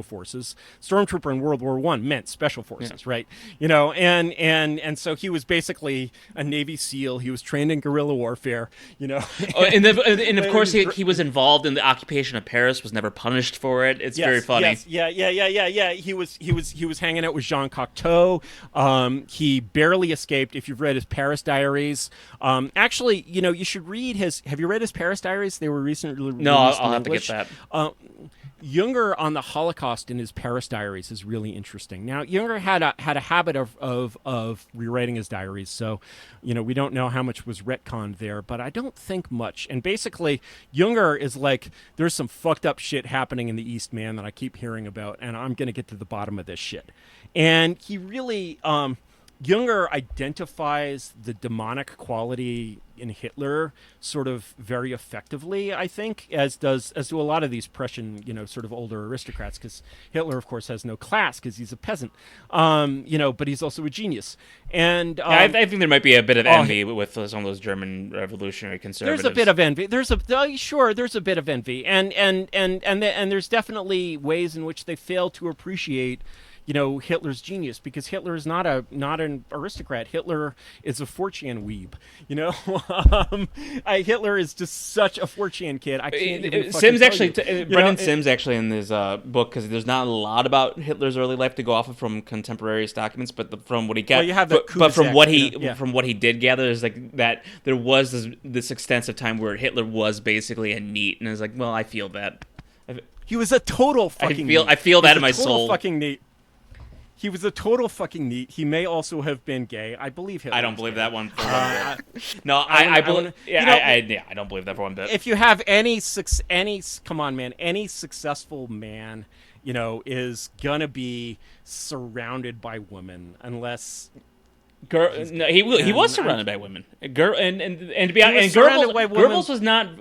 forces. Stormtrooper in World War I meant special forces, right? And so he was basically a Navy SEAL. He was trained in guerrilla warfare, and of course he was involved in the occupation of Paris. Was never punished for it. It's very funny. Yeah. He was hanging out with Jean Cocteau. He barely escaped. If you've read his Paris Diaries, actually, you should read his. Have you read his Paris Diaries? They were recently released. No, I'll have English. To get that. Junger on the Holocaust in his Paris Diaries is really interesting. Now, Junger had a habit of rewriting his diaries, so we don't know how much was retconned there, but I don't think much. And basically, Junger is like, there's some fucked up shit happening in the East, man, that I keep hearing about, and I'm gonna get to the bottom of this shit. And he really, Junger identifies the demonic quality in Hitler sort of very effectively, I think, as do a lot of these Prussian, sort of older aristocrats, because Hitler, of course, has no class because he's a peasant, but he's also a genius. And I think there might be a bit of envy with some of those German revolutionary conservatives. There's a bit of envy. There's a bit of envy, and there's definitely ways in which they fail to appreciate Hitler's genius, because Hitler is not an aristocrat. Hitler is a 4chan weeb. Hitler is just such a 4chan kid. I can't even Sims actually, Brendan Sims actually in his book, because there's not a lot about Hitler's early life to go off of from contemporaneous documents, but from what he got, from what he did gather, is like that there was this extensive time where Hitler was basically a NEET, and it's like, well, I feel that. He was a total fucking. I feel that in my soul. Fucking NEET. He was a total fucking NEET. He may also have been gay. I believe Hitler. I don't believe that one. No, I believe. I don't believe that for one bit. If you have any successful man, is gonna be surrounded by women, unless. He was surrounded by women. Goebbels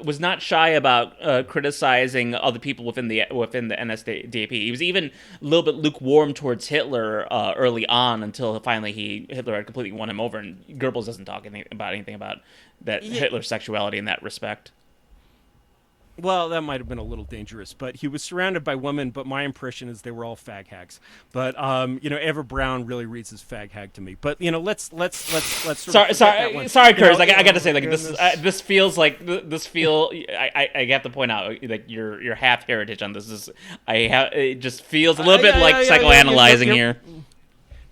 was not shy about criticizing other people within the NSDAP. He was even a little bit lukewarm towards Hitler early on, until finally Hitler had completely won him over. And Goebbels doesn't talk anything about that Hitler's sexuality in that respect. Well, that might have been a little dangerous, but he was surrounded by women. But my impression is they were all fag hags. But Eva Brown really reads as fag hag to me. But let's. Sorry, Curtis. I got to say, like, this feels like I have to point out, like, your half heritage on this is it just feels a little bit like psychoanalyzing here.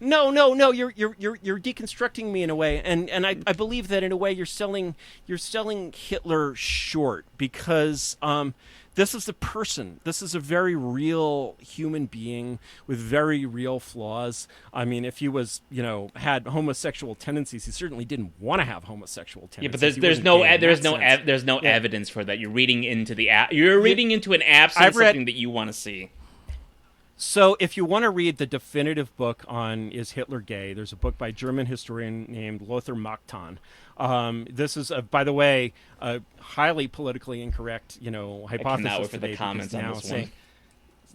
No, you're deconstructing me in a way, and I believe that in a way you're selling Hitler short, because this is a person. This is a very real human being with very real flaws. I mean, if he was, had homosexual tendencies, he certainly didn't want to have homosexual tendencies. Yeah, but there's no evidence for that. You're reading into an absence of something that you want to see. So if you want to read the definitive book on Is Hitler Gay, there's a book by a German historian named Lothar Machtan. This is, by the way, a highly politically incorrect, hypothesis. I cannot wait for the comments on this one.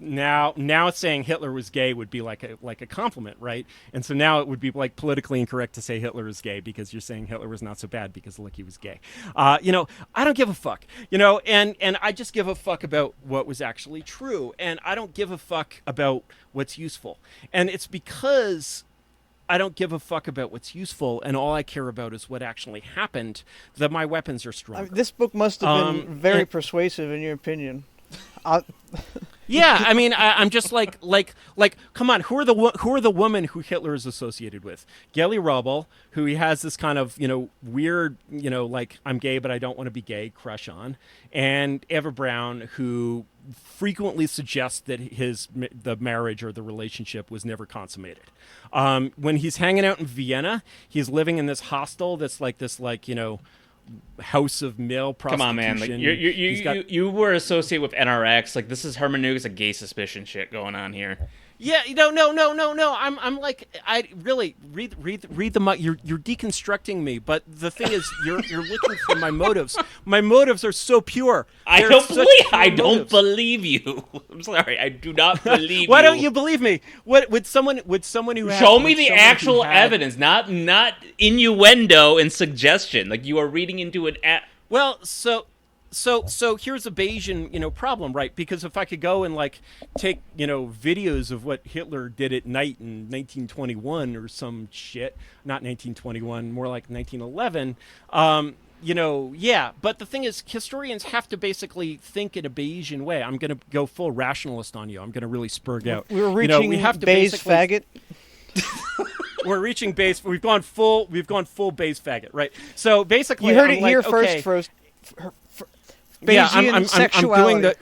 Now saying Hitler was gay would be like a compliment, right? And so now it would be like politically incorrect to say Hitler is gay, because you're saying Hitler was not so bad because look, he was gay. I don't give a fuck, and I just give a fuck about what was actually true, and I don't give a fuck about what's useful. And it's because I don't give a fuck about what's useful, and all I care about is what actually happened, that my weapons are stronger. This book must have been very persuasive in your opinion. Yeah, I mean, I'm just like, come on, who are the women who Hitler is associated with? Geli Raubal, who he has this kind of, weird, like, I'm gay but I don't want to be gay crush on, and Eva Brown, who frequently suggests that the marriage or the relationship was never consummated. When he's hanging out in Vienna, he's living in this hostel that's like this, house of male prostitution. Come on, man! Like you were associated with NRX. Like, this is hermeneutics of gay suspicion shit going on here. Yeah, no. I'm like, I really read the. You're deconstructing me, but the thing is, you're looking for my motives. My motives are so pure. I don't believe you. I'm sorry, I do not believe you. Why don't you believe me? What would someone who show me the actual evidence, not innuendo and suggestion? Like, you are reading into an. Well, so So here's a Bayesian, problem, right? Because if I could go and like take, videos of what Hitler did at night in 1921 or some shit, not 1921, more like 1911, yeah. But the thing is, historians have to basically think in a Bayesian way. I'm going to go full rationalist on you. I'm going to really spurg out. We're reaching we have to Bayes faggot. We're reaching Bayes. We've gone full Bayes faggot, right? So basically, You heard I'm it like, here okay, first. Bayesian yeah, I'm sexuality. doing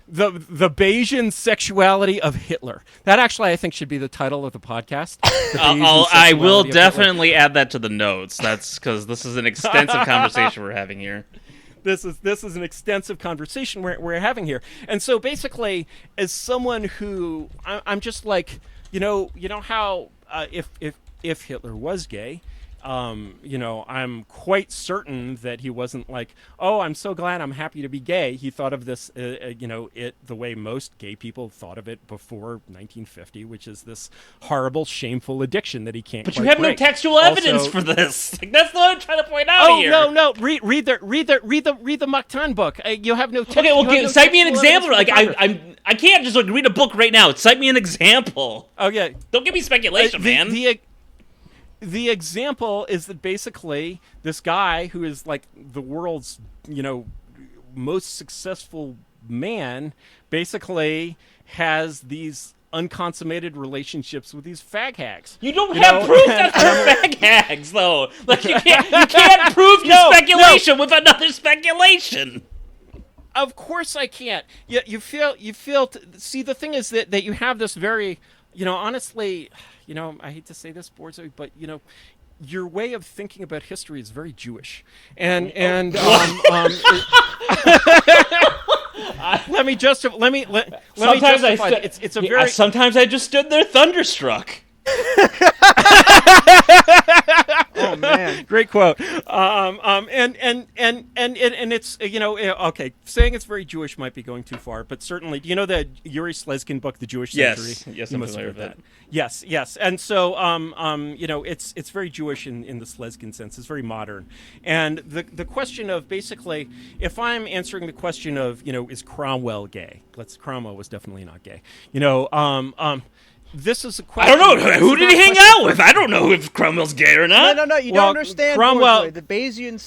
the Bayesian sexuality of Hitler. That actually, I think, should be the title of the podcast. I will definitely add that to the notes. That's because this is an extensive conversation we're having here. This is an extensive conversation we're having here, and so basically, as someone who I'm just like, how if Hitler was gay. I'm quite certain that he wasn't like, oh, I'm so glad, I'm happy to be gay. He thought of this, the way most gay people thought of it before 1950, which is this horrible, shameful addiction that he can't. But quite you have break. no textual evidence for this. Like, that's what I'm trying to point out here. No. Read the Muktan book. You have no. Okay, well, cite me an example. Like, I can't just read a book right now. Cite me an example. Okay, don't give me speculation, man. The example is that basically this guy who is like the world's, most successful man basically has these unconsummated relationships with these fag hags. You don't have proof that they're fag hags, though. Like, you can't prove your speculation with another speculation. Of course I can't. You feel see, the thing is that you have this very, honestly, I hate to say this, Borzo, but your way of thinking about history is very Jewish, and let me justify it. It's a very. Sometimes I just stood there thunderstruck. Oh man, great quote. And it's okay. Saying it's very Jewish might be going too far, but certainly, do you know the Yuri Slezkin book, The Jewish Century? Yes, I'm familiar with that. Yes, and so it's very Jewish in the Slezkin sense. It's very modern, and the question of basically, if I'm answering the question of is Cromwell gay? Cromwell was definitely not gay. This is a question. I don't know. Who did he hang out with? I don't know if Cromwell's gay or not. No. You don't understand. Cromwell. The Bayesian